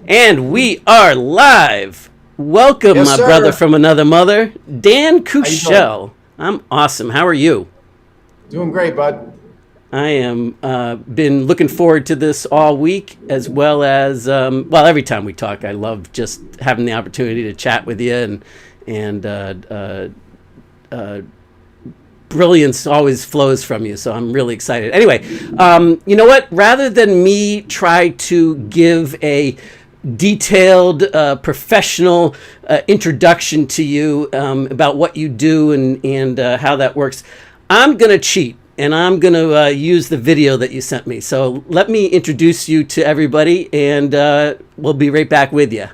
And we are live. Welcome, Yes, my brother sir. from another mother, Dan How you doing? Kushel. I'm awesome. How are you? Doing great, bud. I am been looking forward to this all week, as well as every time we talk, I love just having the opportunity to chat with you, and brilliance always flows from you. So I'm really excited. Anyway, you know what? Rather than me try to give a detailed, professional introduction to you about what you do and how that works, I'm going to cheat and I'm going to use the video that you sent me. So let me introduce you to everybody, and we'll be right back with you.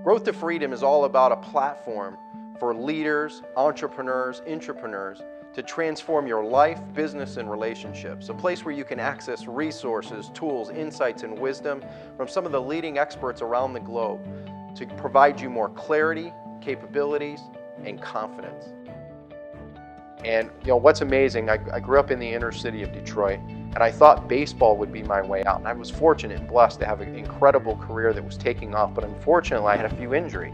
Growth to Freedom is all about a platform for leaders, entrepreneurs, intrapreneurs to transform your life, business, and relationships. A place where you can access resources, tools, insights, and wisdom from some of the leading experts around the globe to provide you more clarity, capabilities, and confidence. And you know what's amazing, I grew up in the inner city of Detroit, and I thought baseball would be my way out. And I was fortunate and blessed to have an incredible career that was taking off, but unfortunately I had a few injuries.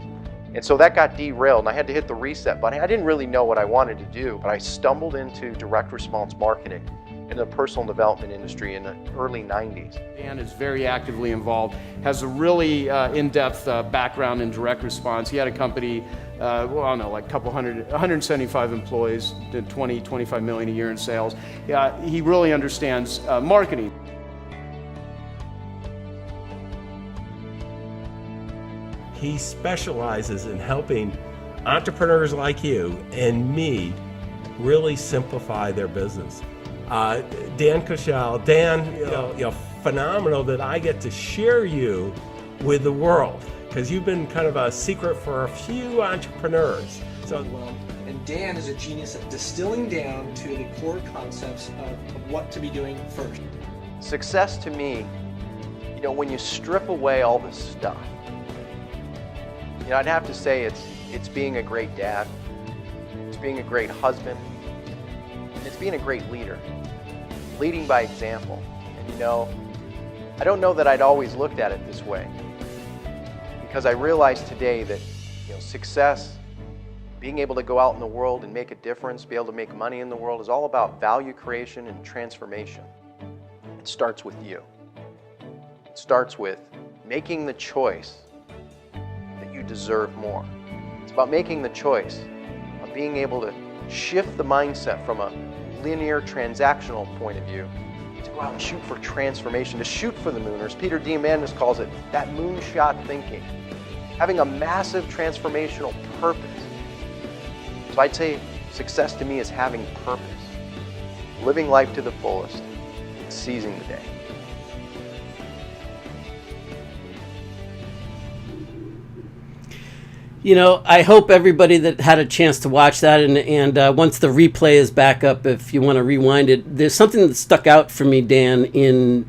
And so that got derailed, and I had to hit the reset button. I didn't really know what I wanted to do, but I stumbled into direct response marketing in the personal development industry in the early 90s. Dan is very actively involved, has a really in-depth background in direct response. He had a company, like a couple hundred, 175 employees, did 25 million a year in sales. He really understands marketing. He specializes in helping entrepreneurs like you and me really simplify their business. Dan Kushel, Dan, phenomenal that I get to share you with the world, because you've been kind of a secret for a few entrepreneurs. So, and Dan is a genius at distilling down to the core concepts of what to be doing first. Success to me, when you strip away all this stuff, I'd have to say it's being a great dad, it's being a great husband, and it's being a great leader, leading by example. And I don't know that I'd always looked at it this way, because I realize today that success, being able to go out in the world and make a difference, be able to make money in the world, is all about value creation and transformation. It starts with you. It starts with making the choice you deserve more. It's about making the choice of being able to shift the mindset from a linear transactional point of view to go out and shoot for transformation, to shoot for the moon, or as Peter Diamandis calls it, that moonshot thinking, having a massive transformational purpose. So I'd say success to me is having purpose, living life to the fullest, and seizing the day. I hope everybody that had a chance to watch that, and once the replay is back up, if you want to rewind it, there's something that stuck out for me, Dan, in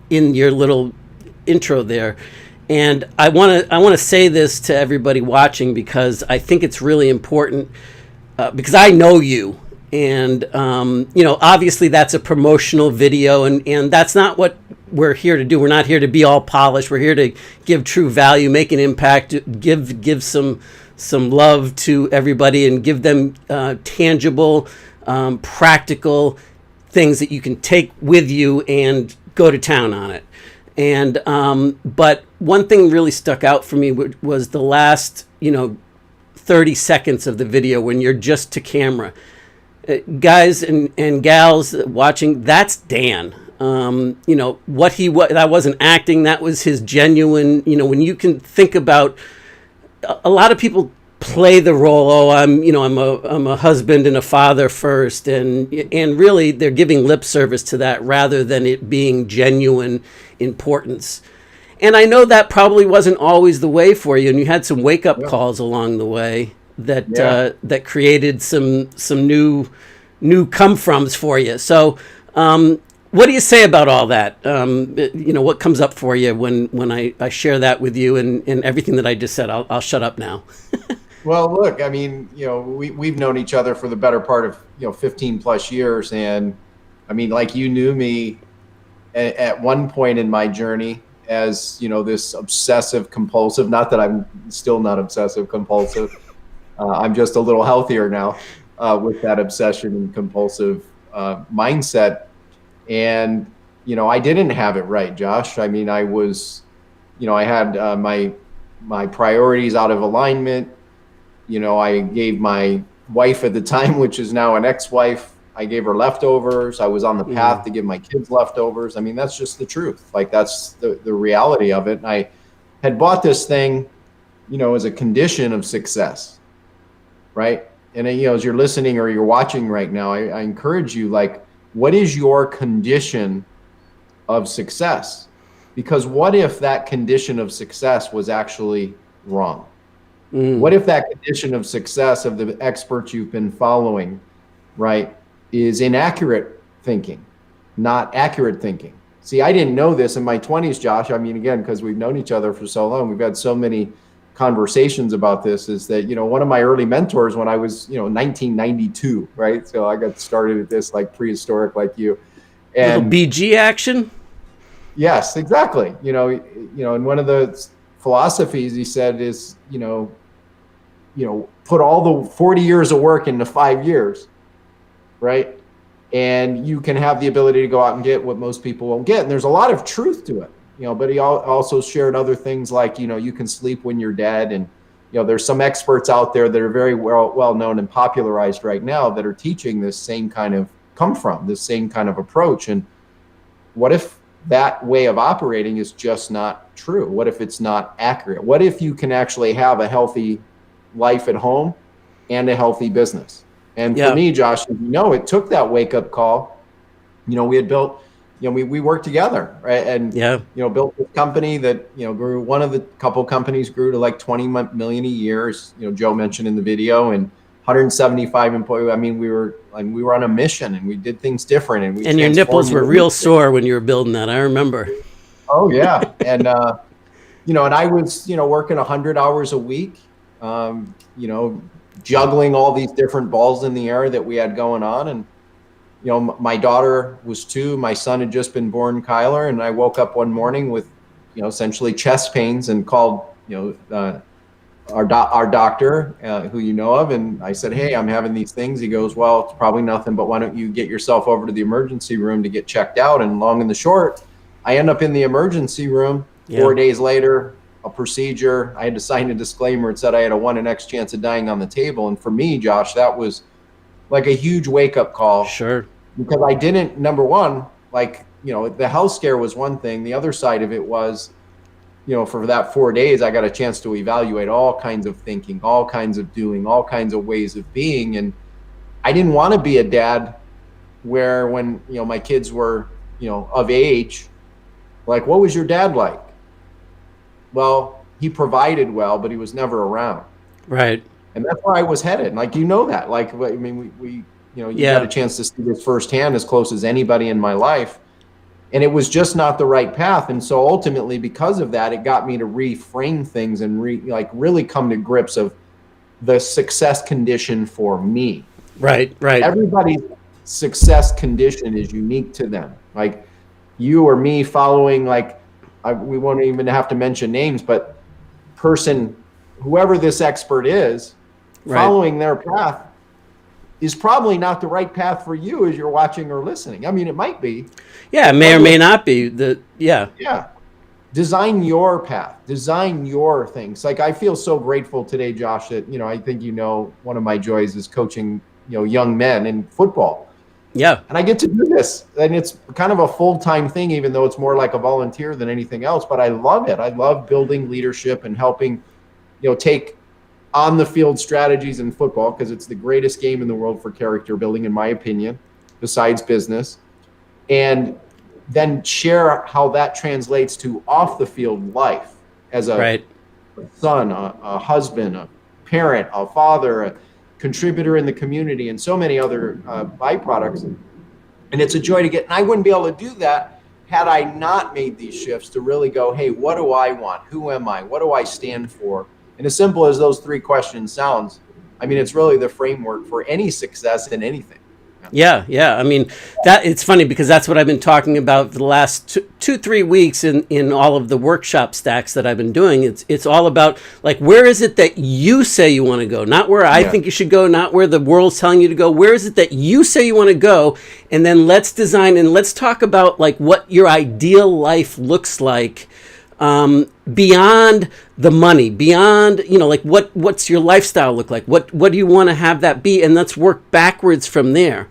your little intro there, and I want to say this to everybody watching, because I think it's really important, because I know you, and obviously that's a promotional video, and that's not what we're here to do. We're not here to be all polished. We're here to give true value, make an impact, give some love to everybody, and give them tangible, practical things that you can take with you and go to town on it. And but one thing really stuck out for me was the last 30 seconds of the video, when you're just to camera. Guys and gals watching, that's Dan. What he was, that wasn't acting, that was his genuine, when you can think about, a lot of people play the role, I'm a husband and a father first, and really they're giving lip service to that rather than it being genuine importance. And I know that probably wasn't always the way for you, and you had some wake-up calls along the way that created some new come-froms for you. So what do you say about all that? What comes up for you when I share that with you, and everything that I just said? I'll shut up now. Well, look, I mean, we've known each other for the better part of 15 plus years, and I mean, like, you knew me at one point in my journey as, this obsessive compulsive, not that I'm still not obsessive compulsive. I'm just a little healthier now with that obsession and compulsive mindset. And, I didn't have it right, Josh. I mean, I was, I had my priorities out of alignment. I gave my wife at the time, which is now an ex-wife, I gave her leftovers. I was on the path to give my kids leftovers. I mean, that's just the truth. Like, that's the reality of it. And I had bought this thing, as a condition of success, right? And, as you're listening or you're watching right now, I encourage you, like, what is your condition of success? Because what if that condition of success was actually wrong? What if that condition of success of the experts you've been following, right, is inaccurate thinking, not accurate thinking? See, I didn't know this in my 20s, Josh. I mean, again, because we've known each other for so long, we've had so many conversations about this, is that, one of my early mentors when I was, 1992, right? So I got started at this like prehistoric like you. And little BG action? Yes, exactly. And one of the philosophies he said is, put all the 40 years of work into 5 years, right? And you can have the ability to go out and get what most people won't get. And there's a lot of truth to it, but he also shared other things like, you can sleep when you're dead. And, there's some experts out there that are very well known and popularized right now that are teaching this same kind of this same kind of approach. And what if that way of operating is just not true? What if it's not accurate? What if you can actually have a healthy life at home and a healthy business? And for me, Josh, it took that wake up call. We had built, we worked together, right? And, built this company that, grew. One of the couple companies grew to like 20 million a year, as, Joe mentioned in the video, and 175 employees. I mean, we were on a mission and we did things different. And your nipples were real sore when you were building that. I remember. Oh yeah. And, and I was, working 100 hours a week, juggling all these different balls in the air that we had going on. And, my daughter was 2, my son had just been born, Kyler. And I woke up one morning with, essentially chest pains and called, our doctor, who you know of. And I said, hey, I'm having these things. He goes, well, it's probably nothing, but why don't you get yourself over to the emergency room to get checked out? And long and the short, I end up in the emergency room 4 days later, a procedure. I had to sign a disclaimer. It said I had a 1 in X chance of dying on the table. And for me, Josh, that was like a huge wake up call. Sure. Because I didn't, number one, like, the health scare was one thing. The other side of it was, for that 4 days, I got a chance to evaluate all kinds of thinking, all kinds of doing, all kinds of ways of being. And I didn't want to be a dad where when, my kids were, of age, like, what was your dad like? Well, he provided well, but he was never around. Right. And that's where I was headed. Like, that, like, I mean, we you got a chance to see this firsthand as close as anybody in my life. And it was just not the right path. And so ultimately, because of that, it got me to reframe things and really come to grips of the success condition for me. Right. Everybody's success condition is unique to them. Like you or me following, we won't even have to mention names, but whoever this expert is, following their path is probably not the right path for you as you're watching or listening. I mean, it might be. Yeah, it may or may not be. Yeah. Design your path. Design your things. Like, I feel so grateful today, Josh, that, I think, one of my joys is coaching, young men in football. Yeah. And I get to do this. And it's kind of a full-time thing, even though it's more like a volunteer than anything else. But I love it. I love building leadership and helping, take on the field strategies in football, because it's the greatest game in the world for character building, in my opinion, besides business. And then share how that translates to off the field life as a son, a husband, a parent, a father, a contributor in the community, and so many other byproducts. And it's a joy to get. And I wouldn't be able to do that had I not made these shifts to really go, hey, what do I want? Who am I? What do I stand for? And as simple as those 3 questions sounds, I mean, it's really the framework for any success in anything. Yeah. I mean, that it's funny because that's what I've been talking about for the last 3 weeks in all of the workshop stacks that I've been doing. It's all about, like, where is it that you say you want to go? Not where I think you should go, not where the world's telling you to go. Where is it that you say you want to go? And then let's design and let's talk about, like, what your ideal life looks like, beyond the money, beyond, like, what's your lifestyle look like? What do you want to have that be? And let's work backwards from there.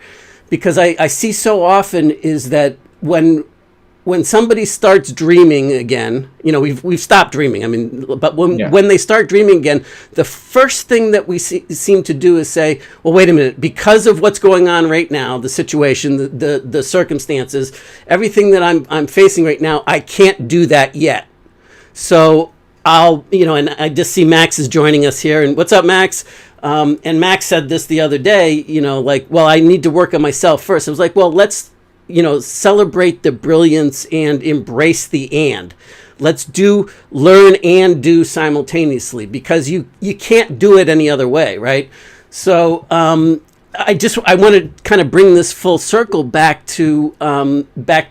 Because I see so often is that when somebody starts dreaming again, we've stopped dreaming. I mean, but when they start dreaming again, the first thing that we seem to do is say, well, wait a minute, because of what's going on right now, the situation, the circumstances, everything that I'm facing right now, I can't do that yet. So I'll, and I just see Max is joining us here. And what's up, Max? And Max said this the other day, like, well, I need to work on myself first. I was like, well, let's, celebrate the brilliance and embrace the and. Let's learn and do simultaneously, because you can't do it any other way, right? So I want to kind of bring this full circle back to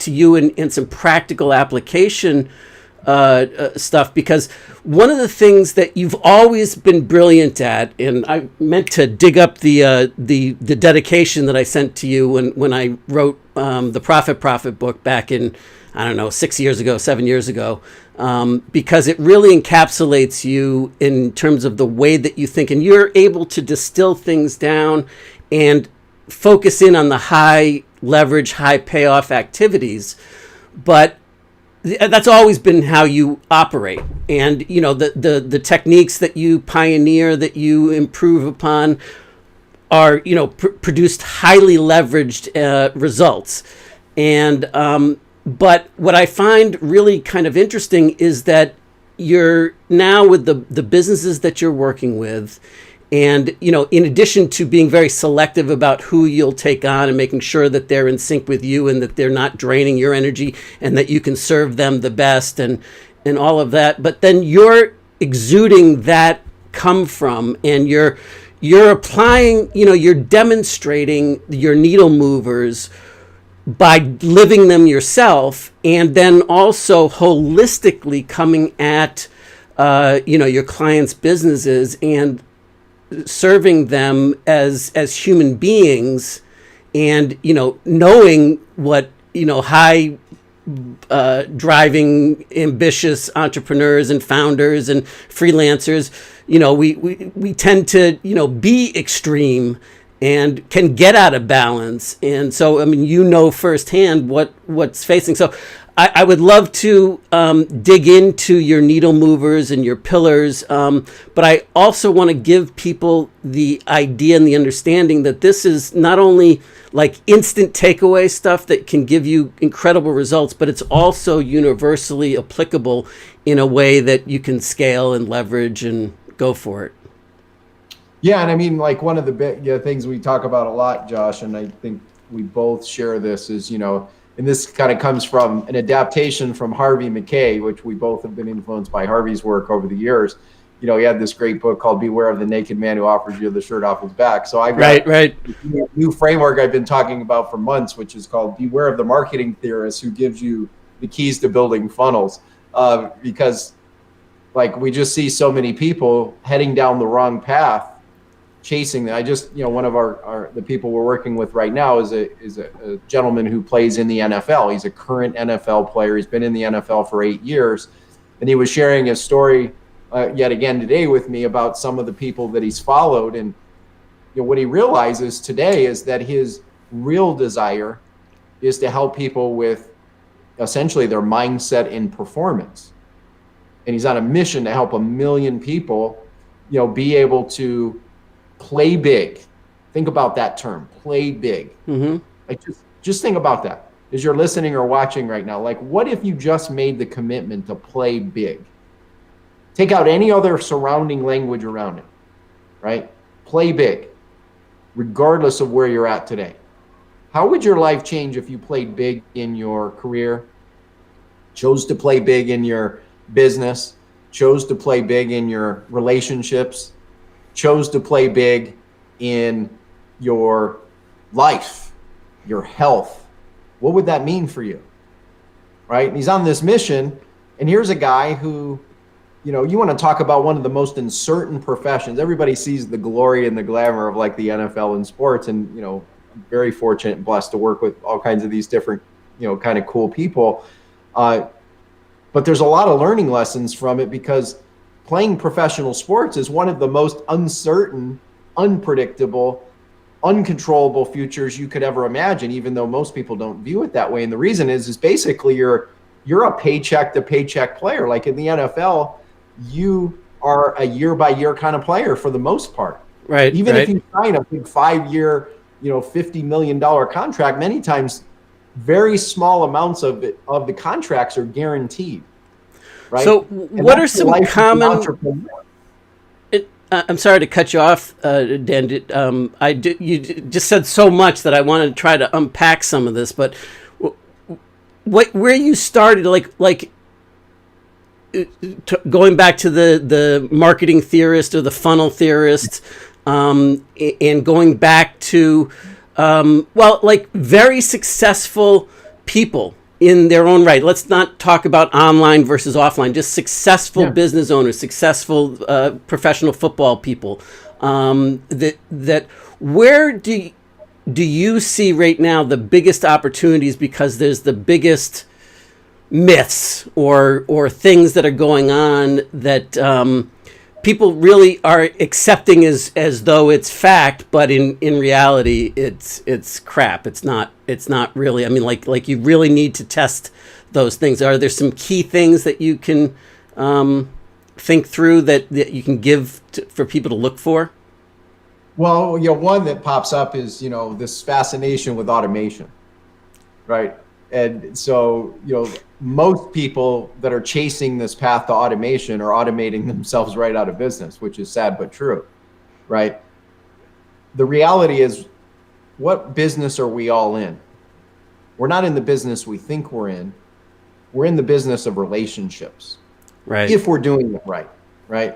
you and some practical application stuff, because one of the things that you've always been brilliant at, and I meant to dig up the dedication that I sent to you when I wrote the Profit book back in, I don't know, 7 years ago, because it really encapsulates you in terms of the way that you think, and you're able to distill things down and focus in on the high leverage, high payoff activities. But that's always been how you operate. And, the techniques that you pioneer, that you improve upon are, produced highly leveraged results. And, but what I find really kind of interesting is that you're now with the businesses that you're working with, and, in addition to being very selective about who you'll take on and making sure that they're in sync with you and that they're not draining your energy and that you can serve them the best and all of that, but then you're exuding that come from, and you're applying, you're demonstrating your needle movers by living them yourself, and then also holistically coming at, your clients' businesses and serving them as human beings, and knowing what high driving ambitious entrepreneurs and founders and freelancers, we tend to be extreme and can get out of balance. And so, I mean, firsthand what's facing. So I would love to dig into your needle movers and your pillars, but I also want to give people the idea and the understanding that this is not only like instant takeaway stuff that can give you incredible results, but it's also universally applicable in a way that you can scale and leverage and go for it. Yeah, and I mean, like, one of the big things we talk about a lot, Josh, and I think we both share this, is, and this kind of comes from an adaptation from Harvey Mackay, which we both have been influenced by Harvey's work over the years. He had this great book called Beware of the Naked Man Who Offers You the Shirt Off His Back. So I've got a new framework I've been talking about for months, which is called Beware of the Marketing Theorist Who Gives You the Keys to Building Funnels. Because, like, we just see so many people heading down the wrong path, chasing that. I just, one of the people we're working with right now is a gentleman who plays in the NFL. He's a current NFL player. He's been in the NFL for 8 years, and he was sharing a story yet again today with me about some of the people that he's followed. And what he realizes today is that his real desire is to help people with essentially their mindset and performance. And he's on a mission to help 1 million people, be able to play big. Think about that term, play big. Mm-hmm. Like, just think about that as you're listening or watching right now. Like, what if you just made the commitment to play big? Take out any other surrounding language around it, right? Play big, regardless of where you're at today. How would your life change if you played big in your career, chose to play big in your business, chose to play big in your relationships, chose to play big in your life? your health, what would that mean for you? Right? And he's on this mission, and here's a guy who, you know, you want to talk about one of the most uncertain professions. Everybody sees the glory and the glamour of like the NFL and sports, and, you know, I'm very fortunate and blessed to work with all kinds of these different, you know, kind of cool people. But there's a lot of learning lessons from it, because playing professional sports is one of the most uncertain, unpredictable, uncontrollable futures you could ever imagine, even though most people don't view it that way. And the reason is basically you're a paycheck to paycheck player. Like in the NFL, you are a year by year kind of player for the most part. Right. Even right. if you sign a big 5-year, you know, $50 million contract, many times very small amounts of it, of the contracts are guaranteed. Right. So And what are that's the some life of an common, entrepreneur. I'm sorry to cut you off, Dan. You just said so much that I want to try to unpack some of this, but where you started, going back to the marketing theorist or the funnel theorist, and going back to, very successful people in their own right. Let's not talk about online versus offline, just successful business owners, successful professional football people. Where do you see right now the biggest opportunities, because there's the biggest myths or things that are going on that people really are accepting as though it's fact, but in reality it's crap. It's not really. I mean, like you really need to test those things. Are there some key things that you can think through that you can give for people to look for? Well, you know, one that pops up is, you know, this fascination with automation, right? And so, you know, most people that are chasing this path to automation are automating themselves right out of business, which is sad but true, right? The reality is, what business are we all in? We're not in the business we think we're in. We're in the business of relationships. Right. If we're doing it right, right?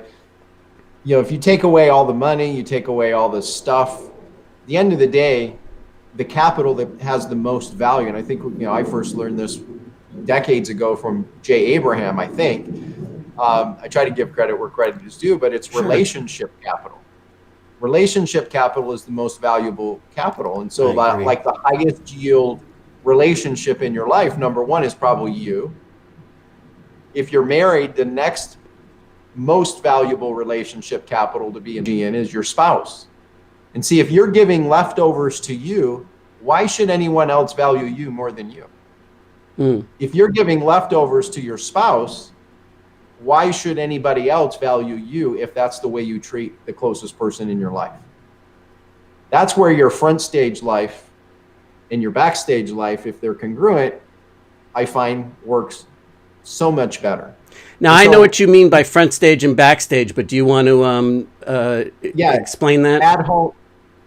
You know, if you take away all the money, you take away all the stuff, at the end of the day, the capital that has the most value, and I think, you know, I first learned this decades ago from Jay Abraham, I think. I try to give credit where credit is due, but it's relationship capital. Relationship capital is the most valuable capital. And so like the highest yield relationship in your life, number one is probably you. If you're married, the next most valuable relationship capital to be in is your spouse. And see, if you're giving leftovers to you, why should anyone else value you more than you? If you're giving leftovers to your spouse, why should anybody else value you if that's the way you treat the closest person in your life? That's where your front stage life and your backstage life, if they're congruent, I find works so much better. Now, I know what you mean by front stage and backstage, but do you want to explain that?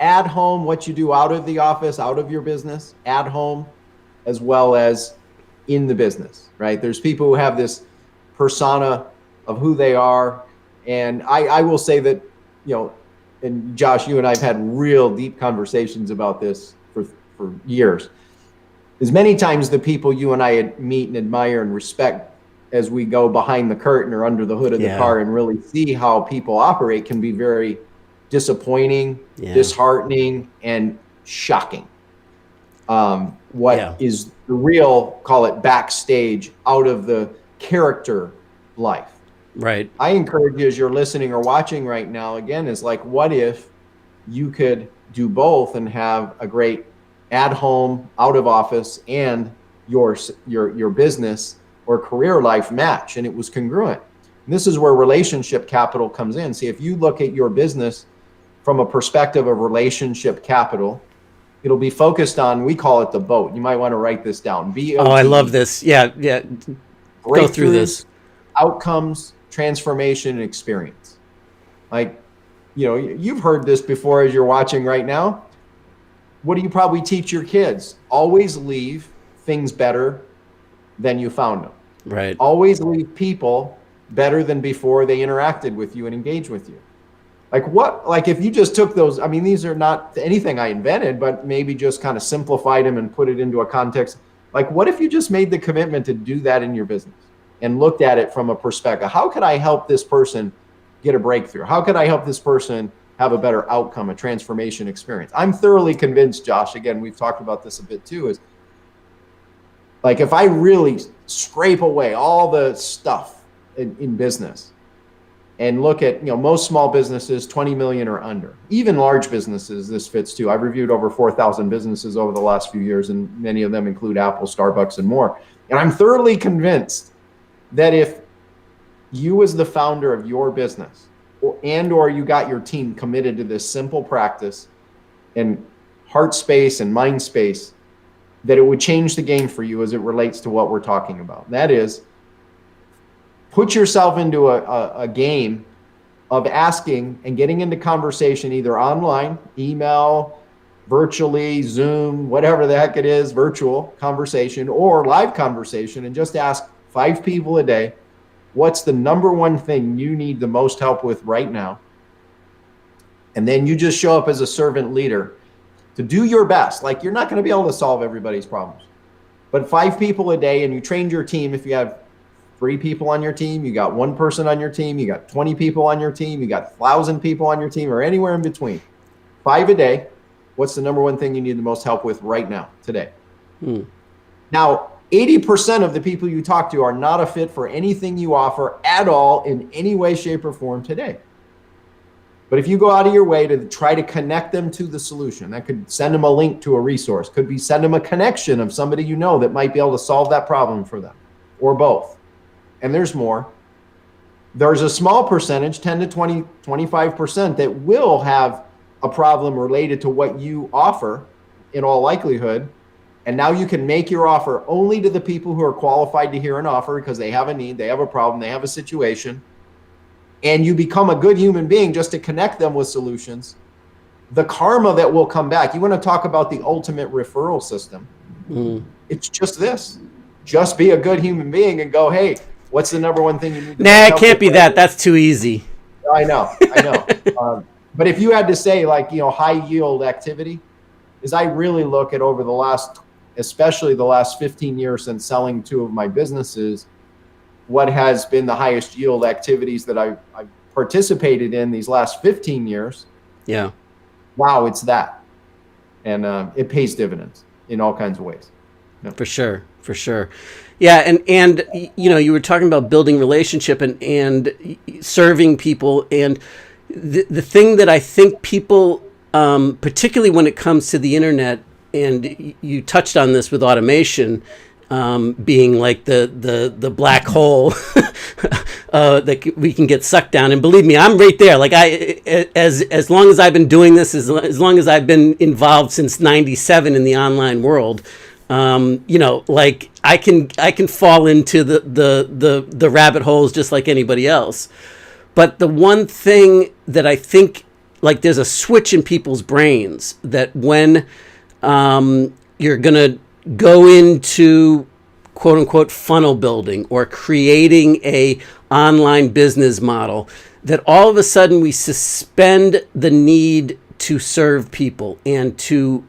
At home, what you do out of the office, out of your business, at home, as well as in the business, right? There's people who have this persona of who they are. And I will say that, you know, and Josh, you and I have had real deep conversations about this for years. As many times the people you and I meet and admire and respect as we go behind the curtain or under the hood of the car and really see how people operate can be very disappointing, disheartening, and shocking. What is the real, call it backstage, out of the character life. Right. I encourage you, as you're listening or watching right now, again, is like, what if you could do both and have a great at home, out of office, and your business or career life match, and it was congruent. And this is where relationship capital comes in. See, if you look at your business from a perspective of relationship capital, it'll be focused on, we call it the BOAT. You might want to write this down. B-O-T. Oh, I love this. Yeah. Go through this. Outcomes, transformation, and experience. Like, you know, you've heard this before as you're watching right now. What do you probably teach your kids? Always leave things better than you found them. Right. Always leave people better than before they interacted with you and engaged with you. Like if you just took those, I mean, these are not anything I invented, but maybe just kind of simplified them and put it into a context. Like, what if you just made the commitment to do that in your business and looked at it from a perspective? How could I help this person get a breakthrough? How could I help this person have a better outcome, a transformation experience? I'm thoroughly convinced, Josh, again, we've talked about this a bit too, is like if I really scrape away all the stuff in business and look at, most small businesses, 20 million or under, even large businesses, this fits too. I've reviewed over 4,000 businesses over the last few years, and many of them include Apple, Starbucks, and more. And I'm thoroughly convinced that if you as the founder of your business or you got your team committed to this simple practice and heart space and mind space, that it would change the game for you as it relates to what we're talking about. That is, put yourself into a game of asking and getting into conversation, either online, email, virtually, Zoom, whatever the heck it is, virtual conversation or live conversation, and just ask 5 people a day, what's the number one thing you need the most help with right now? And then you just show up as a servant leader to do your best. Like, you're not going to be able to solve everybody's problems, but 5 people a day, and you trained your team. If you have 3 people on your team, you got 1 person on your team, you got 20 people on your team, you got 1,000 people on your team, or anywhere in between. 5 a day. What's the number one thing you need the most help with right now, today? Now, 80% of the people you talk to are not a fit for anything you offer at all in any way, shape, or form today. But if you go out of your way to try to connect them to the solution, that could send them a link to a resource, could be send them a connection of somebody that might be able to solve that problem for them, or both. And there's more. There's a small percentage, 10 to 20, 25%, that will have a problem related to what you offer in all likelihood. And now you can make your offer only to the people who are qualified to hear an offer because they have a need, they have a problem, they have a situation. And you become a good human being just to connect them with solutions. The karma that will come back. You want to talk about the ultimate referral system. It's just this. Just be a good human being and go, hey, what's the number one thing you need to Nah, it can't be that. That's too easy. I know. But if you had to say, like, high yield activity, is I really look at over the last, especially the last 15 years since selling 2 of my businesses, what has been the highest yield activities that I've participated in these last 15 years. Yeah. Wow, it's that. And it pays dividends in all kinds of ways. Yeah. For sure. Yeah, and you were talking about building relationship and serving people, and the thing that I think people, particularly when it comes to the internet, and you touched on this with automation, being like the black hole that we can get sucked down. And believe me, I'm right there. Like as long as I've been doing this, as long as I've been involved since '97 in the online world, like I can fall into the rabbit holes just like anybody else. But the one thing that I think, like, there's a switch in people's brains that when you're gonna go into quote unquote funnel building or creating a online business model, that all of a sudden we suspend the need to serve people and to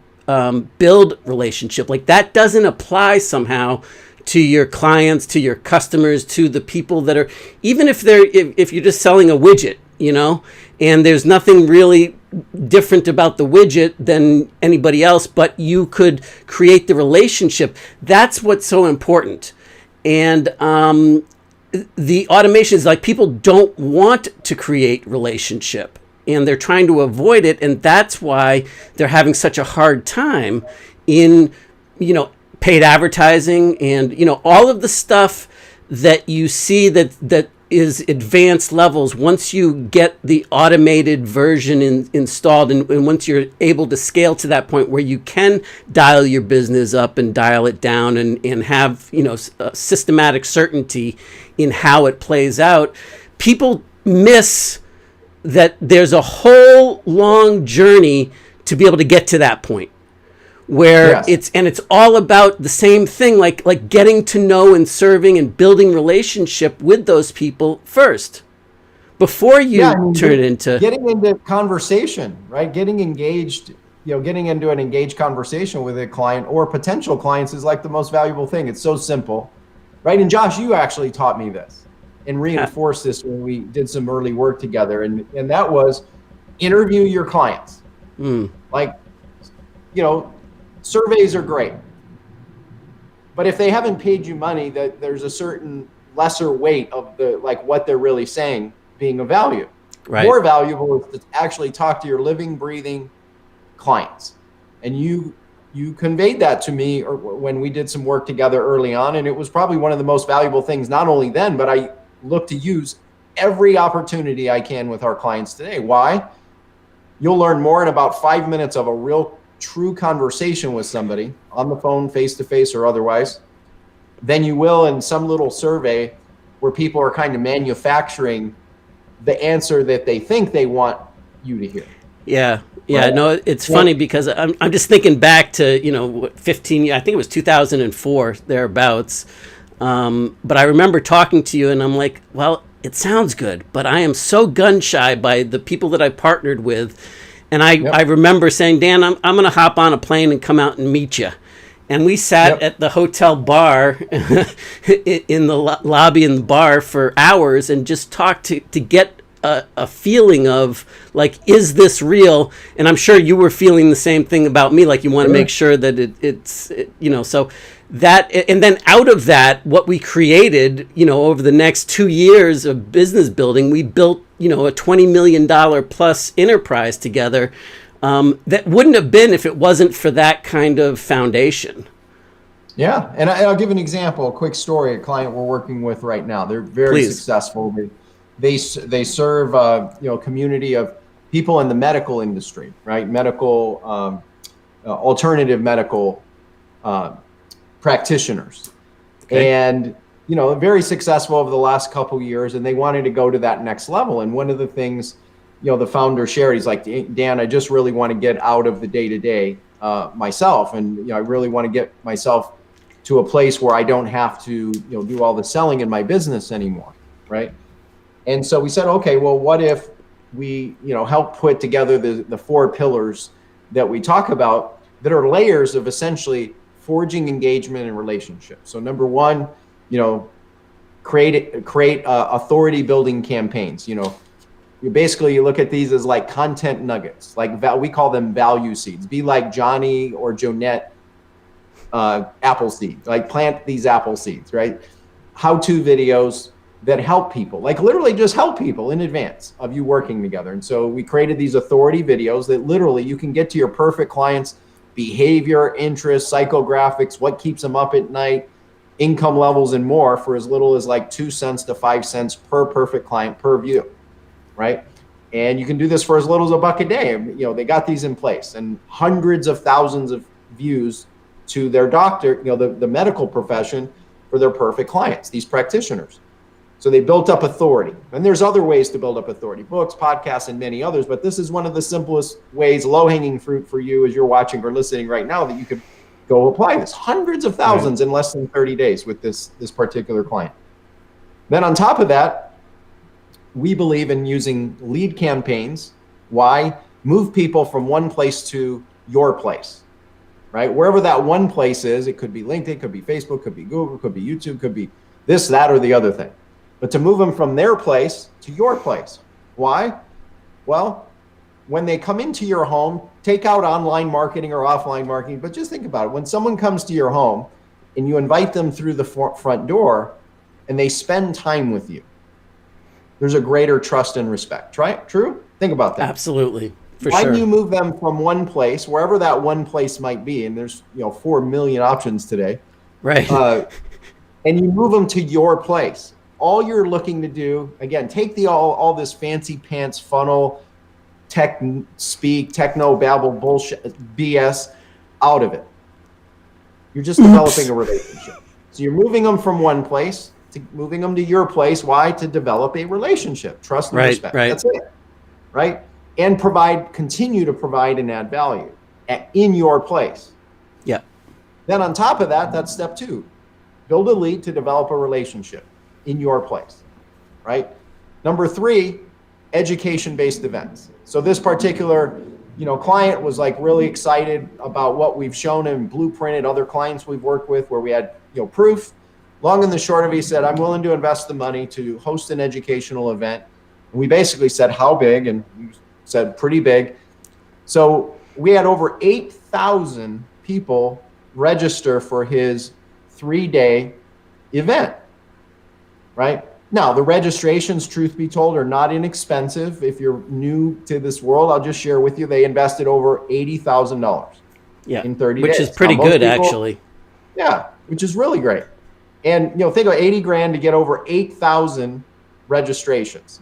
build relationship. Like, that doesn't apply somehow to your clients, to your customers, to the people that are, even if you're just selling a widget, and there's nothing really different about the widget than anybody else, but you could create the relationship. That's what's so important. And the automation is like, people don't want to create relationship and they're trying to avoid it. And that's why they're having such a hard time in, paid advertising and, all of the stuff that you see that is advanced levels. Once you get the automated version installed and once you're able to scale to that point where you can dial your business up and dial it down and have, systematic certainty in how it plays out, people miss that there's a whole long journey to be able to get to that point. Where Yes. it's all about the same thing, like getting to know and serving and building relationship with those people first. before you Yeah, I mean, turn it into getting into conversation, right? Getting engaged, getting into an engaged conversation with a client or potential clients is like the most valuable thing. It's so simple, right? And Josh, you actually taught me this and reinforced this when we did some early work together. And that was interview your clients. Like, surveys are great, but if they haven't paid you money, that there's a certain lesser weight of what they're really saying being of value. Right. More valuable is to actually talk to your living, breathing clients. And you conveyed that to me when we did some work together early on. And it was probably one of the most valuable things, not only then, but I look to use every opportunity I can with our clients today. Why? You'll learn more in about 5 minutes of a real true conversation with somebody on the phone, face to face or otherwise, than you will in some little survey where people are kind of manufacturing the answer that they think they want you to hear. Yeah. Right? No, it's funny because I'm just thinking back to, 15, I think it was 2004, thereabouts. But I remember talking to you and I'm like, well, it sounds good, but I am so gun shy by the people that I partnered with. And I remember saying, Dan, I'm going to hop on a plane and come out and meet you. And we sat at the hotel bar in the lobby in the bar for hours and just talked to get a feeling of like, is this real? And I'm sure you were feeling the same thing about me. Like you want to make sure that it's so that, and then out of that, what we created, over the next 2 years of business building, we built, a $20 million plus enterprise together. That wouldn't have been if it wasn't for that kind of foundation. Yeah, and I'll give an example, a quick story. A client we're working with right now. They're very successful. They serve a community of people in the medical industry, right? Medical, alternative medical practitioners, and very successful over the last couple of years. And they wanted to go to that next level. And one of the things, the founder shared, he's like, Dan, I just really want to get out of the day-to-day myself. And, I really want to get myself to a place where I don't have to, do all the selling in my business anymore. Right. And so we said, okay, well, what if we, help put together the 4 pillars that we talk about that are layers of essentially forging engagement and relationships. So number 1, create authority building campaigns. You look at these as like content nuggets, like we call them value seeds. Be like Johnny or Jonette apple seed, like plant these apple seeds, right? How-to videos that help people, like literally just help people in advance of you working together. And so we created these authority videos that literally you can get to your perfect clients' behavior, interests, psychographics, what keeps them up at night, income levels, and more for as little as like 2 cents to 5 cents per perfect client per view. Right. And you can do this for as little as $1 a day. They got these in place and hundreds of thousands of views to their doctor, the medical profession for their perfect clients, these practitioners. So they built up authority. And there's other ways to build up authority, books, podcasts, and many others. But this is one of the simplest ways, low-hanging fruit for you as you're watching or listening right now, that you could go apply this. Hundreds of thousands in less than 30 days with this particular client. Then on top of that, we believe in using lead campaigns. Why? Move people from one place to your place, right? Wherever that one place is, it could be LinkedIn, could be Facebook, could be Google, could be YouTube, could be this, that, or the other thing. But to move them from their place to your place. Why? Well, when they come into your home, take out online marketing or offline marketing, but just think about it. When someone comes to your home and you invite them through the front door and they spend time with you, there's a greater trust and respect, right? True? Think about that. Absolutely. For Why sure. do you move them from one place, wherever that one place might be, and there's 4 million options today, Right. And you move them to your place. All you're looking to do, again, take all this fancy pants funnel, techno babble bullshit, BS out of it. You're just developing a relationship. So you're moving them from one place to moving them to your place. Why? To develop a relationship, trust and respect. Right. That's it, right? And continue to provide and add value in your place. Yeah. Then on top of that, that's step 2. Build a lead to develop a relationship in your place, right? Number 3, education-based events. So this particular, client was like really excited about what we've shown him, blueprinted other clients we've worked with where we had, proof. Long and the short of it, he said, I'm willing to invest the money to host an educational event. And we basically said, how big? And we said, pretty big. So we had over 8,000 people register for his 3-day event, right? Now, the registrations, truth be told, are not inexpensive. If you're new to this world, I'll just share with you, they invested over $80,000 in 30 days. Which is pretty good, actually. Yeah, which is really great. And, think about 80 grand to get over 8,000 registrations,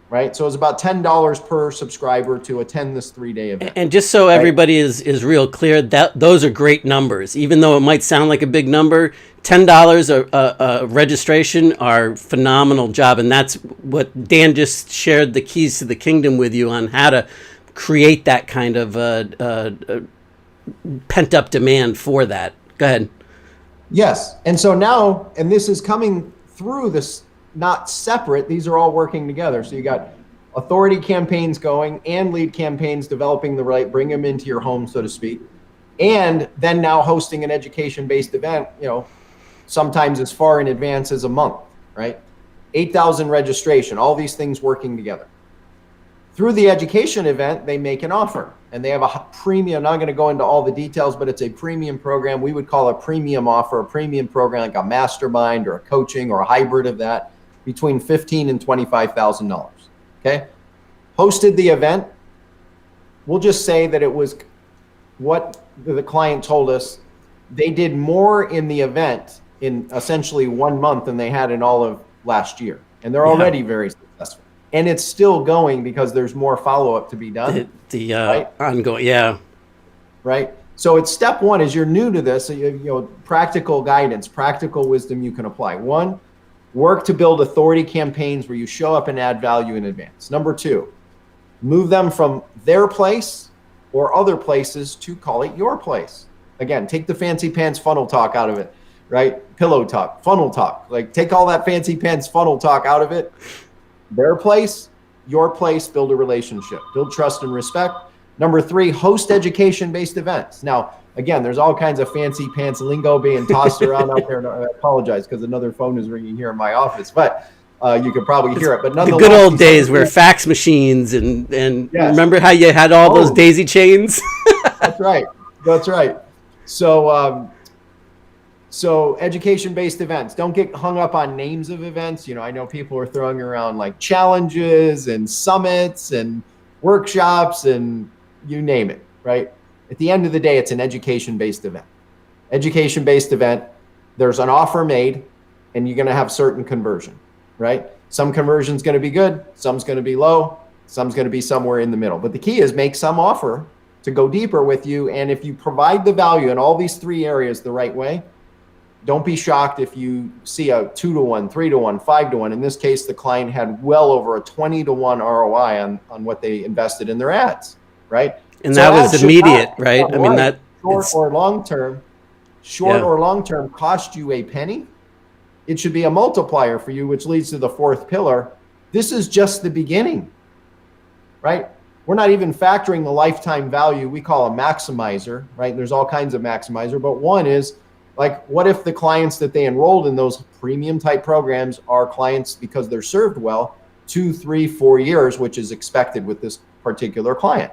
right? So it's about $10 per subscriber to attend this 3-day event. And just so everybody is real clear, that those are great numbers. Even though it might sound like a big number, $10 a registration are phenomenal job. And that's what Dan just shared the keys to the kingdom with you on how to create that kind of pent up demand for that. Go ahead. Yes. And so now, and this is coming through this, not separate, these are all working together. So you got authority campaigns going and lead campaigns developing the right, bring them into your home, so to speak. And then now hosting an education-based event, sometimes as far in advance as a month, right? 8,000 registration, all these things working together. Through the education event, they make an offer and they have a premium. I'm not going to go into all the details, but it's a premium program. We would call a premium offer, a premium program like a mastermind or a coaching or a hybrid of that, between $15,000 and $25,000. Okay. Hosted the event. We'll just say that it was what the client told us. They did more in the event in essentially 1 month than they had in all of last year. And they're already very successful. And it's still going because there's more follow-up to be done. Right? Ongoing, right. So it's step one. Is you're new to this, practical guidance, practical wisdom you can apply. 1, work to build authority campaigns where you show up and add value in advance. Number 2, move them from their place or other places to call it your place. Again, take the fancy pants funnel talk out of it, right? Pillow talk, funnel talk. Like take all that fancy pants funnel talk out of it. Their place, your place, build a relationship, build trust and respect. Number 3, host education-based events. Now, again, there's all kinds of fancy pants lingo being tossed around out there. And I apologize because another phone is ringing here in my office, but you could probably hear it. But nonetheless, the good old days where fax machines and yes. Remember how you had all those daisy chains? That's right. That's right. So education-based events, don't get hung up on names of events. I know people are throwing around like challenges and summits and workshops and you name it, right? At the end of the day, it's an education-based event. Education-based event, there's an offer made and you're going to have certain conversion, right? Some conversion is going to be good, some's going to be low, some's going to be somewhere in the middle. But the key is make some offer to go deeper with you. And if you provide the value in all these 3 areas the right way, don't be shocked if you see a 2-to-1, 3-to-1, 5-to-1. In this case, the client had well over a 20-to-1 ROI on what they invested in their ads, right? And so that was immediate, right? I mean, that short or long term cost you a penny. It should be a multiplier for you, which leads to the 4th pillar. This is just the beginning, right? We're not even factoring the lifetime value we call a maximizer, right? There's all kinds of maximizer, but one is, like, what if the clients that they enrolled in those premium type programs are clients because they're served well 2, 3, 4 years, which is expected with this particular client?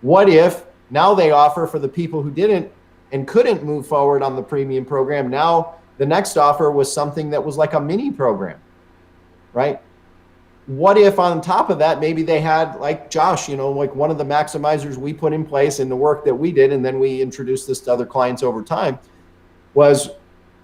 What if now they offer for the people who didn't and couldn't move forward on the premium program? Now the next offer was something that was like a mini program, right? What if on top of that, maybe they had like Josh, like one of the maximizers we put in place in the work that we did, and then we introduced this to other clients over time, was,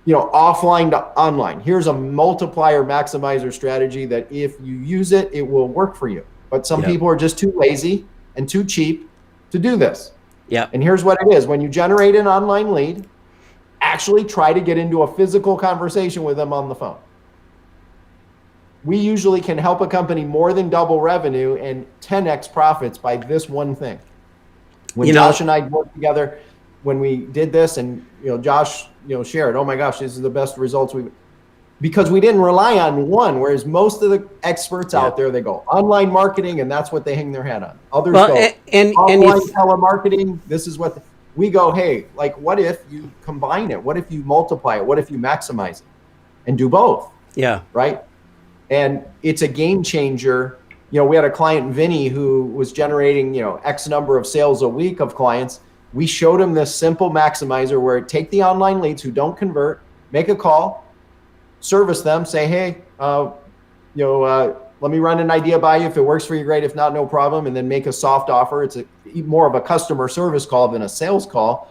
offline to online. Here's a multiplier maximizer strategy that if you use it, it will work for you. But some people are just too lazy and too cheap to do this. Yeah. And here's what it is. When you generate an online lead, actually try to get into a physical conversation with them on the phone. We usually can help a company more than double revenue and 10x profits by this one thing. When Josh and I worked together, when we did this, and Josh shared, oh my gosh, this is the best results because we didn't rely on one, whereas most of the experts out there, they go online marketing, and that's what they hang their hat on. Others go offline telemarketing. This is what we go, hey, like, what if you combine it? What if you multiply it? What if you maximize it and do both? Yeah. Right. And it's a game changer. You know, we had a client, Vinny, who was generating, X number of sales a week of clients. We showed him this simple maximizer where take the online leads who don't convert, make a call, service them, say, hey, let me run an idea by you. If it works for you, great. If not, no problem. And then make a soft offer. It's more of a customer service call than a sales call.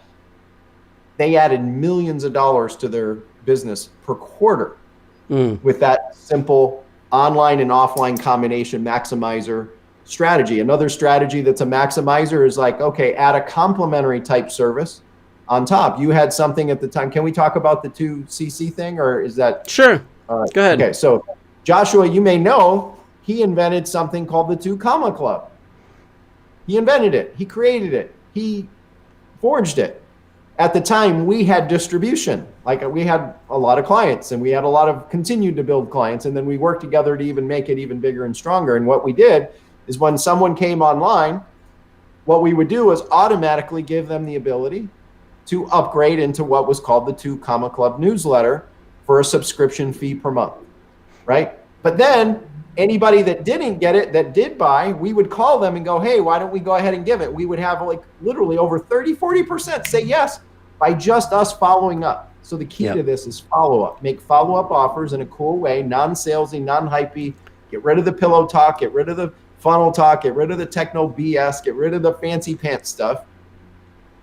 They added millions of dollars to their business per quarter with that simple online and offline combination maximizer strategy. Another strategy that's a maximizer is like, okay, add a complementary type service on top. You had something at the time. Can we talk about the 2CC thing, or is that? Sure. Go ahead. Okay, so Joshua, you may know, he invented something called the 2 Comma Club. He invented it. He created it. He forged it. At the time, we had distribution. Like, we had a lot of clients, and we had a lot of continued to build clients, and then we worked together to even make it even bigger and stronger. And what we did is when someone came online, what we would do was automatically give them the ability to upgrade into what was called the 2 Comma Club newsletter for a subscription fee per month, right? But then anybody that didn't get it, that did buy, we would call them and go, hey, why don't we go ahead and give it? We would have like literally over 30-40% say yes by just us following up. So the key to this is follow-up. Make follow-up offers in a cool way, non-salesy, non-hypey. Get rid of the pillow talk, get rid of the funnel talk, get rid of the techno BS, get rid of the fancy pants stuff.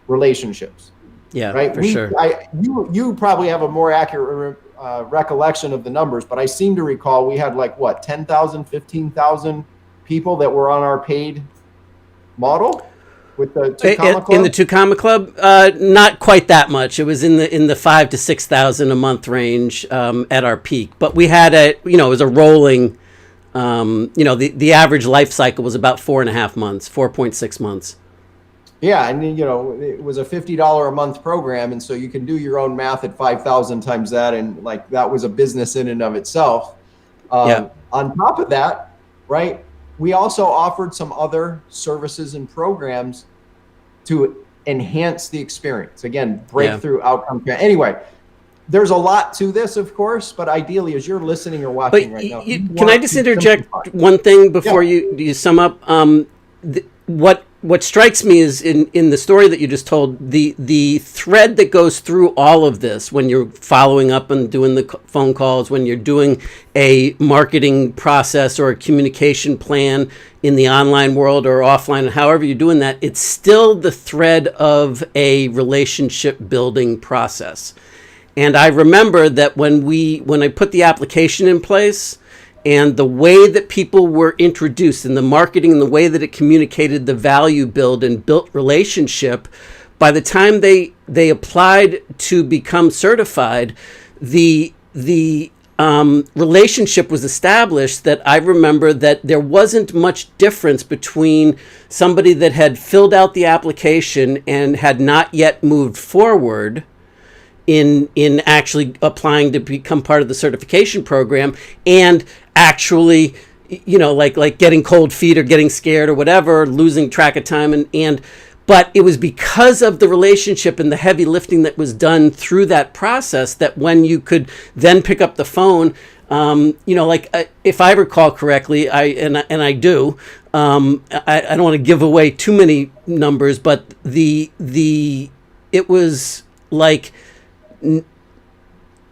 Relationships. Yeah, right. For sure. You probably have a more accurate recollection of the numbers, but I seem to recall we had like 10,000, 15,000 people that were on our paid model with the 2 Comma Club. In the 2 Comma Club, not quite that much. It was in the 5,000 to 6,000 a month range at our peak. But we had it was a rolling. The average life cycle was about 4.5 months, 4.6 months. Yeah, and it was a $50 a month program, and so you can do your own math at 5,000 times that, and like that was a business in and of itself. On top of that, right, we also offered some other services and programs to enhance the experience. Again, breakthrough outcome. Anyway, there's a lot to this, of course, but ideally, as you're listening or watching right now, can I just interject one thing before you sum up? What strikes me is in the story that you just told, the thread that goes through all of this when you're following up and doing the phone calls, when you're doing a marketing process or a communication plan in the online world or offline, however you're doing that, it's still the thread of a relationship building process. And I remember that when I put the application in place, and the way that people were introduced in the marketing and the way that it communicated the value build and built relationship, by the time they applied to become certified, the relationship was established that I remember that there wasn't much difference between somebody that had filled out the application and had not yet moved forward in actually applying to become part of the certification program and actually, like getting cold feet or getting scared or whatever, losing track of time. But it was because of the relationship and the heavy lifting that was done through that process that when you could then pick up the phone, if I recall correctly, I do, I don't want to give away too many numbers, but it was like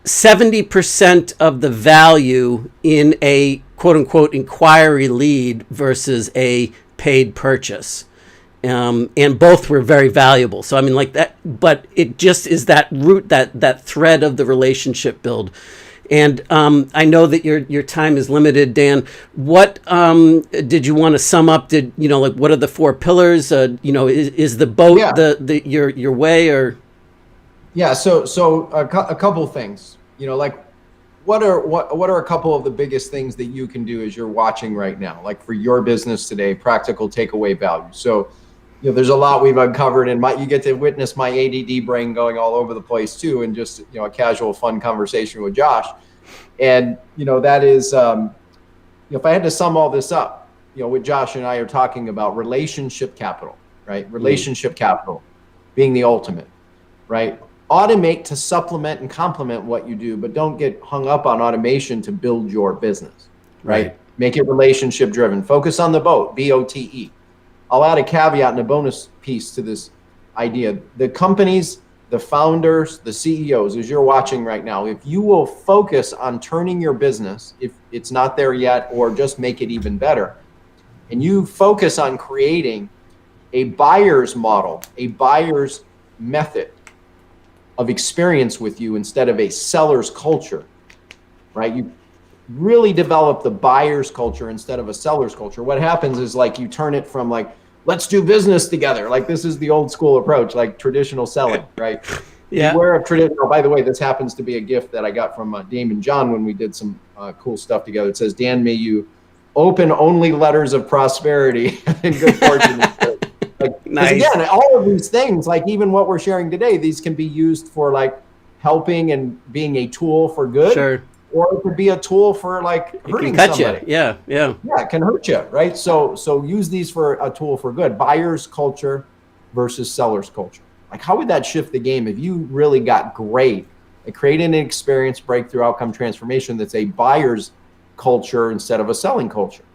70% of the value in a quote unquote inquiry lead versus a paid purchase. And both were very valuable. So I mean like that, but it just is that root, that thread of the relationship build. And I know that your time is limited, Dan. What did you want to sum up? What are the 4 pillars? Is the boat your way or? Yeah, so a couple of things, what are a couple of the biggest things that you can do as you're watching right now, like for your business today, practical takeaway value. So, there's a lot we've uncovered, and you get to witness my ADD brain going all over the place too, and just, a casual fun conversation with Josh. And, that is, if I had to sum all this up, what Josh and I are talking about, relationship capital, right? Relationship capital being the ultimate, right? Automate to supplement and complement what you do, but don't get hung up on automation to build your business, right? Make it relationship driven. Focus on the boat, BOTE. I'll add a caveat and a bonus piece to this idea. The companies, the founders, the CEOs, as you're watching right now, if you will focus on turning your business, if it's not there yet, or just make it even better, and you focus on creating a buyer's model, a buyer's method of experience with you instead of a seller's culture, right? You really develop the buyer's culture instead of a seller's culture. What happens is like you turn it from like, let's do business together. Like this is the old school approach, like traditional selling, right? Yeah. Beware of traditional. By the way, this happens to be a gift that I got from Dame and John when we did some cool stuff together. It says, Dan, may you open only letters of prosperity and good fortune. Like, nice. Again, all of these things, like even what we're sharing today, these can be used for like helping and being a tool for good. Sure. Or it could be a tool for like hurting somebody. Yeah. Yeah, it can hurt you, right? So use these for a tool for good. Buyer's culture versus seller's culture. Like how would that shift the game if you really got great at creating an experience, breakthrough, outcome, transformation that's a buyer's culture instead of a selling culture?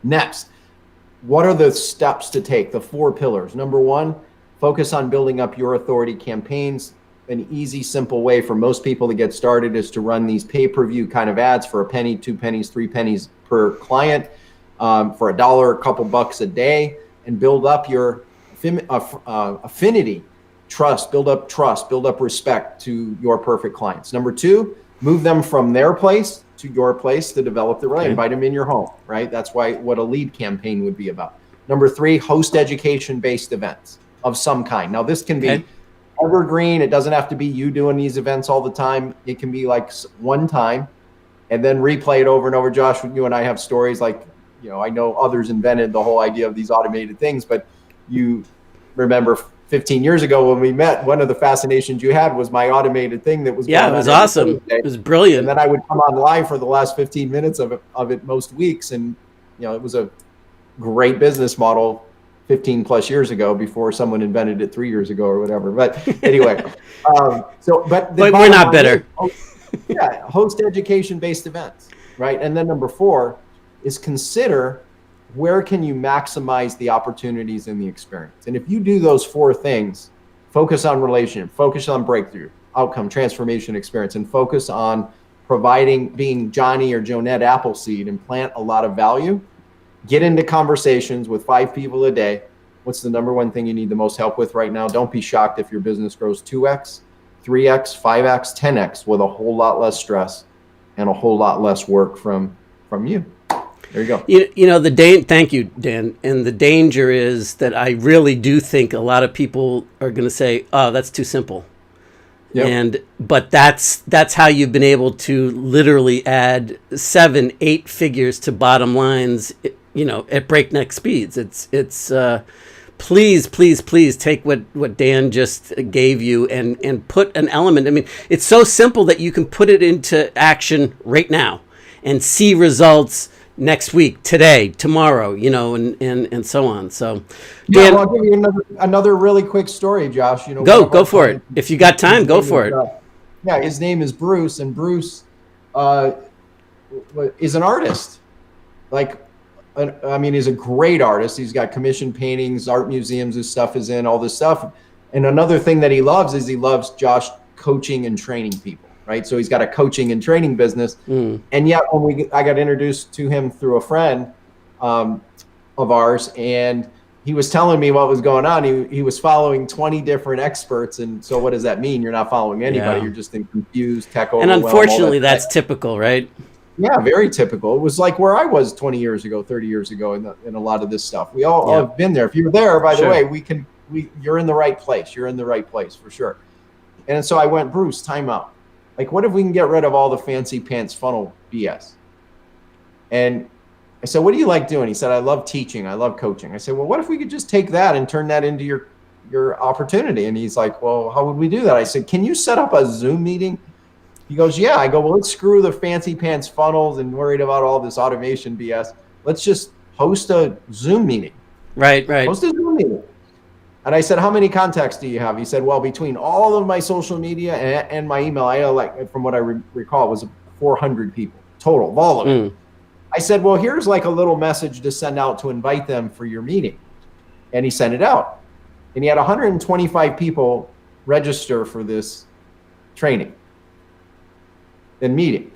Next, what are the steps to take? The 4 pillars. Number 1, focus on building up your authority campaigns. An easy, simple way for most people to get started is to run these pay-per-view kind of ads for a penny, 2 pennies, 3 pennies per client, for $1, a couple bucks a day, and build up your affinity, trust, build up respect to your perfect clients. Number 2, move them from their place to your place to develop the right. Invite them in your home, right? That's what a lead campaign would be about. Number 3, host education-based events of some kind. Now, this can be evergreen. It doesn't have to be you doing these events all the time. It can be like one time and then replay it over and over. Josh, you and I have stories like, I know others invented the whole idea of these automated things, but you remember 15 years ago when we met, one of the fascinations you had was my automated thing that was it was awesome. It was brilliant. And then I would come on live for the last 15 minutes of it most weeks. And, it was a great business model 15 plus years ago before someone invented it 3 years ago or whatever. But anyway, but we're not bitter. Host education-based events, right? And then number 4 is consider where can you maximize the opportunities in the experience. And if you do those 4 things, focus on relationship, focus on breakthrough, outcome, transformation, experience, and focus on being Johnny or Jonette Appleseed and plant a lot of value, get into conversations with 5 people a day. What's the number 1 thing you need the most help with right now? Don't be shocked if your business grows 2x, 3x, 5x, 10x with a whole lot less stress and a whole lot less work from you. There you go. Thank you, Dan. And the danger is that I really do think a lot of people are going to say, oh, that's too simple. Yep. But that's how you've been able to literally add 7, 8 figures to bottom lines, at breakneck speeds. It's please take what Dan just gave you and put an element. I mean, it's so simple that you can put it into action right now and see results next week, today, tomorrow, and so on. So, Dan, I'll give you another really quick story, Josh. Go for it. If you got time, go for it. His name is Bruce, and Bruce is an artist. He's a great artist. He's got commissioned paintings, art museums, his stuff is in, all this stuff. And another thing that he loves Josh coaching and training people. Right. So he's got a coaching and training business. And yet I got introduced to him through a friend of ours, and he was telling me what was going on. He was following 20 different experts. And so what does that mean? You're not following anybody. Yeah. You're just confused, tech overwhelmed. And unfortunately, that's typical, right? Yeah, very typical. It was like where I was 20 years ago, 30 years ago in a lot of this stuff. We all have been there. If you're there, by the way, you're in the right place. You're in the right place for sure. And so I went, Bruce, time out. Like, what if we can get rid of all the fancy pants funnel BS? And I said, what do you like doing? He said, I love teaching. I love coaching. I said, well, what if we could just take that and turn that into your opportunity? And he's like, well, how would we do that? I said, can you set up a Zoom meeting He goes, yeah. I go, well, let's screw the fancy pants funnels and worried about all this automation BS. Let's just host a Zoom meeting. Right. Host a Zoom meeting. And I said, how many contacts do you have? He said, well, between all of my social media and my email, I like, from what I recall, it was 400 people total, all of it. I said, well, here's like a little message to send out to invite them for your meeting. And he sent it out. And he had 125 people register for this training and meeting.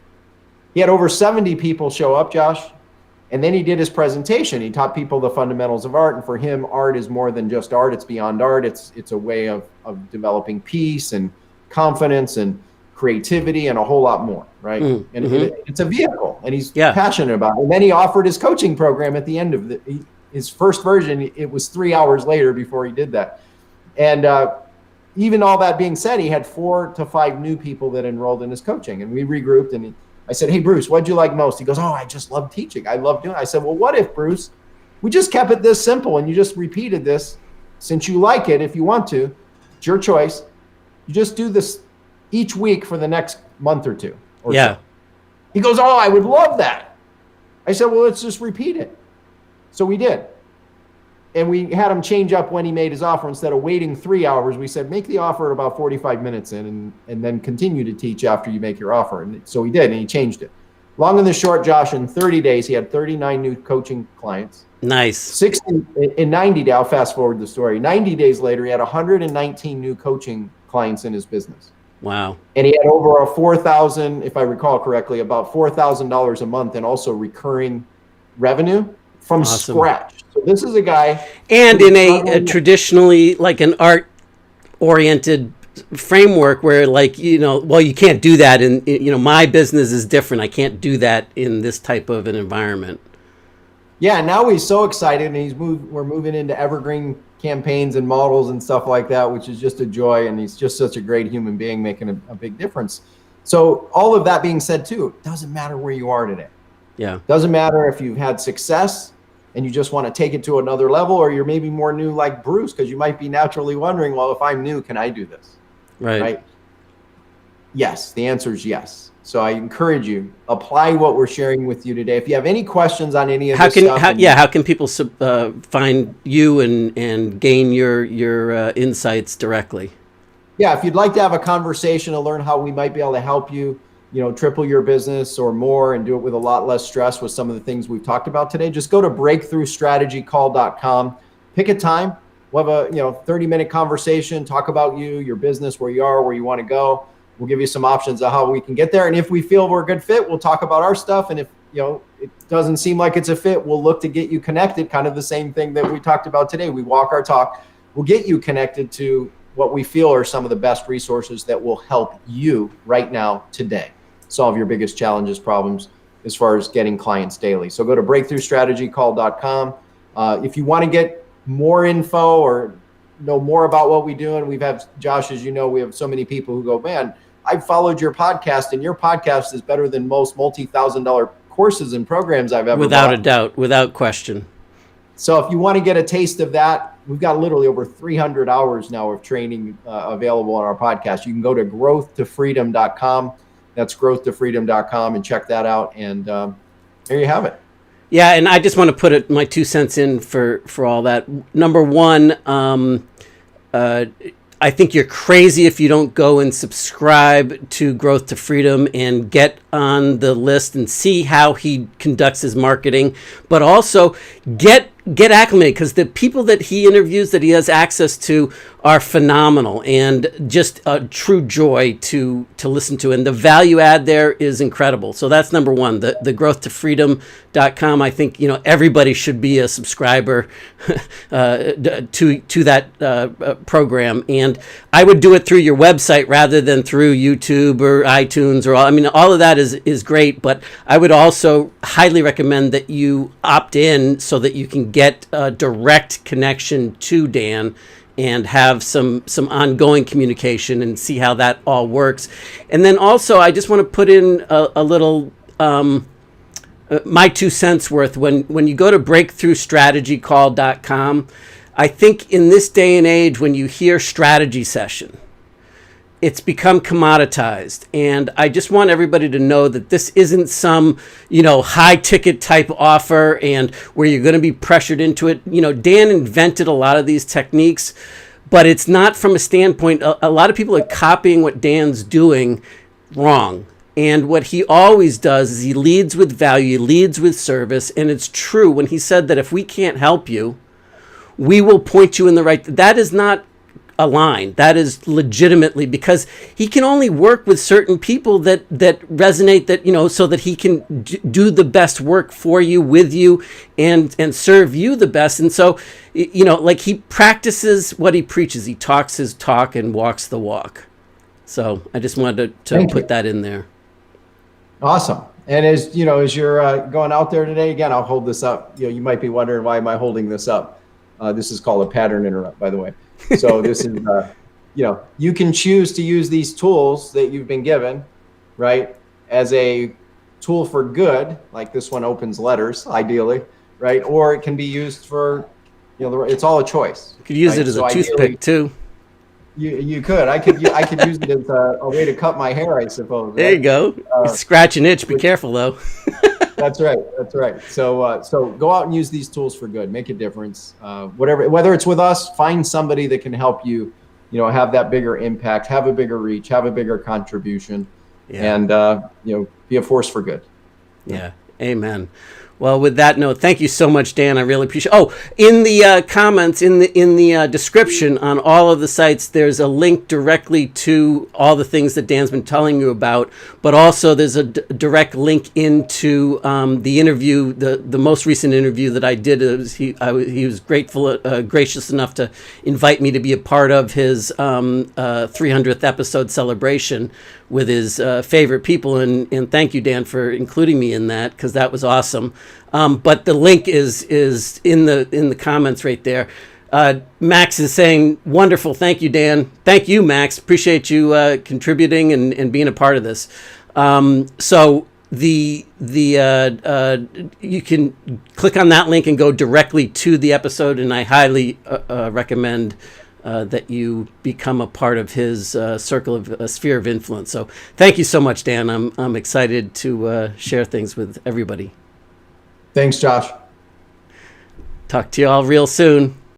He had over 70 people show up, Josh. And then he did his presentation. He taught people the fundamentals of art. And for him, art is more than just art. It's beyond art. It's a way of developing peace and confidence and creativity and a whole lot more, right? And it's a vehicle, and he's passionate about it. And then he offered his coaching program at the end of his first version. It was 3 hours later before he did that. And even all that being said, he had 4 to 5 new people that enrolled in his coaching. And we regrouped, and I said, hey, Bruce, what'd you like most? He goes, oh, I just love teaching. I love doing it. I said, well, what if, Bruce, we just kept it this simple and you just repeated this since you like it, if you want to, it's your choice. You just do this each week for the next month or two. So. He goes, oh, I would love that. I said, well, let's just repeat it. So we did. And we had him change up when he made his offer. Instead of waiting 3 hours, we said, make the offer at about 45 minutes in and then continue to teach after you make your offer. And so he did, and he changed it. Long and the short, Josh, in 30 days, he had 39 new coaching clients. Nice. 60 in 90 days, I'll fast forward the story. 90 days later, he had 119 new coaching clients in his business. Wow. And he had over a 4,000, if I recall correctly, about $4,000 a month and also recurring revenue from scratch. So this is a guy. And in a traditionally like an art oriented framework where like, well, you can't do that in, my business is different. I can't do that in this type of an environment. Yeah. Now he's so excited, and we're moving into evergreen campaigns and models and stuff like that, which is just a joy. And he's just such a great human being, making a big difference. So all of that being said too, it doesn't matter where you are today. Yeah. Doesn't matter if you've had success and you just want to take it to another level, or you're maybe more new like Bruce, because you might be naturally wondering, well, if I'm new, can I do this? Right? Yes, the answer is yes. So I encourage you, apply what we're sharing with you today. If you have any questions on any of this stuff. How can people find you and gain your insights directly? Yeah, if you'd like to have a conversation to learn how we might be able to help you, triple your business or more and do it with a lot less stress with some of the things we've talked about today, just go to breakthroughstrategycall.com. Pick a time. We'll have a 30-minute conversation, talk about you, your business, where you are, where you want to go. We'll give you some options of how we can get there. And if we feel we're a good fit, we'll talk about our stuff. And if it doesn't seem like it's a fit, we'll look to get you connected. Kind of the same thing that we talked about today. We walk our talk. We'll get you connected to what we feel are some of the best resources that will help you right now, today, solve your biggest challenges, problems as far as getting clients daily. So go to breakthroughstrategycall.com. If you want to get more info or know more about what we do, and we've had, Josh, as you know, we have so many people who go, man, I followed your podcast, and your podcast is better than most multi-$1,000 courses and programs I've ever Without bought. a doubt, without question. So if you want to get a taste of that, we've got literally over 300 hours now of training available on our podcast. You can go to growthtofreedom.com. That's growthtofreedom.com, and check that out. And there you have it. Yeah, and I just want to put my 2 cents in for all that. Number one, I think you're crazy if you don't go and subscribe to Growth to Freedom and get on the list and see how he conducts his marketing, but also get acclimated, because the people that he interviews, that he has access to, are phenomenal and just a true joy to listen to. And the value add there is incredible. So that's number one, the growthtofreedom.com. I think, everybody should be a subscriber to that program. And I would do it through your website rather than through YouTube or iTunes or all of that is great, but I would also highly recommend that you opt in so that you can get a direct connection to Dan and have some ongoing communication and see how that all works. And then also, I just want to put in a little my 2 cents worth. When you go to breakthroughstrategycall.com, I think in this day and age, when you hear strategy session, it's become commoditized, and I just want everybody to know that this isn't some, high ticket type offer and where you're going to be pressured into it. Dan invented a lot of these techniques, but it's not from a standpoint. A lot of people are copying what Dan's doing wrong. And what he always does is he leads with value, he leads with service, and it's true when he said that if we can't help you, we will point you in the right. That is not a line. That is legitimately, because he can only work with certain people that resonate, that so that he can do the best work for you, with you, and serve you the best. And so like he practices what he preaches. He talks his talk and walks the walk. So I just wanted to put that in there. Awesome. And as you're going out there today, again, I'll hold this up. You might be wondering, why am I holding this up? This is called a pattern interrupt, by the way. So this is, you can choose to use these tools that you've been given, right, as a tool for good, like this one opens letters, ideally, right? Or it can be used for, it's all a choice. You could use it as a toothpick too. You could. I could use it as a way to cut my hair, I suppose. Right? There you go. Scratch an itch. Be careful though. That's right. So go out and use these tools for good. Make a difference. Whether it's with us, find somebody that can help you, have that bigger impact, have a bigger reach, have a bigger contribution, and be a force for good. Yeah. Amen. Well, with that note, thank you so much, Dan. I really appreciate. Oh, in the comments, in the description on all of the sites, there's a link directly to all the things that Dan's been telling you about. But also, there's a direct link into the interview, the most recent interview that I did. He was gracious enough to invite me to be a part of his 300th episode celebration with his favorite people, and thank you, Dan, for including me in that, because that was awesome. But the link is in the comments right there. Max is saying, wonderful, thank you, Dan. Thank you, Max. Appreciate you contributing and being a part of this. So you can click on that link and go directly to the episode, and I highly recommend that you become a part of his circle of sphere of influence. So thank you so much, Dan. I'm excited to share things with everybody. Thanks, Josh. Talk to you all real soon.